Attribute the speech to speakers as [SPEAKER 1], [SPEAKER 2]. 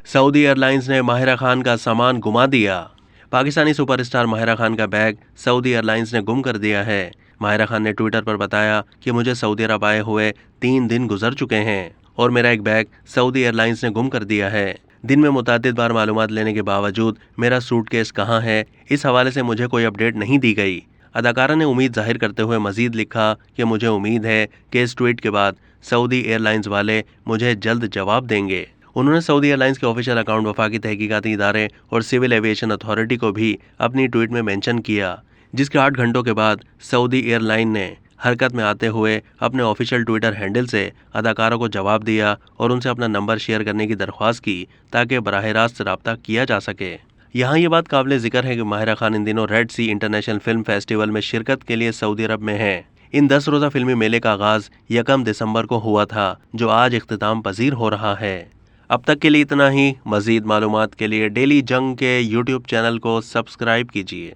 [SPEAKER 1] Saudi airlines ने माहिरा खान का सामान गुमा दिया। पाकिस्तानी सुपरस्टार माहिरा खान का बैग सऊदी एयरलाइंस ने गुम कर दिया है। माहिरा खान ने ट्विटर पर बताया कि मुझे सऊदी अरब आए हुए 3 दिन गुजर चुके हैं और मेरा एक बैग सऊदी एयरलाइंस ने गुम कर दिया है। दिन में मुतअद्दिद बार मालूमात लेने के बावजूद मेरा सूटकेस कहाँ है, इस हवाले से मुझे कोई अपडेट नहीं दी गई। अदाकारा ने उम्मीद जाहिर करते हुए मजीद लिखा कि मुझे उम्मीद है कि इस ट्वीट के बाद सऊदी एयरलाइंस वाले मुझे जल्द जवाब देंगे। उन्होंने सऊदी एयरलाइंस के ऑफिशियल अकाउंट, वफाकी तहकीकाती इदारे और सिविल एविएशन अथॉरिटी को भी अपनी ट्वीट में मेंशन किया, जिसके 8 घंटों के बाद सऊदी एयरलाइन ने हरकत में आते हुए अपने ऑफिशियल ट्विटर हैंडल से अदाकारों को जवाब दिया और उनसे अपना नंबर शेयर करने की दरख्वास्त की ताकि बराह रास्त रब्ता किया जा सके। यहाँ ये बात काबिल जिक्र है कि माहिरा खान इन दिनों रेड सी इंटरनेशनल फिल्म फेस्टिवल में शिरकत के लिए सऊदी अरब में है। इन 10 रोज़ा फिल्मी मेले का आगाज 1 दिसंबर को हुआ था, जो आज इख्तिताम पजीर हो रहा है। अब तक के लिए इतना ही। मजीद मालूमात के लिए डेली जंग के यूट्यूब चैनल को सब्सक्राइब कीजिए।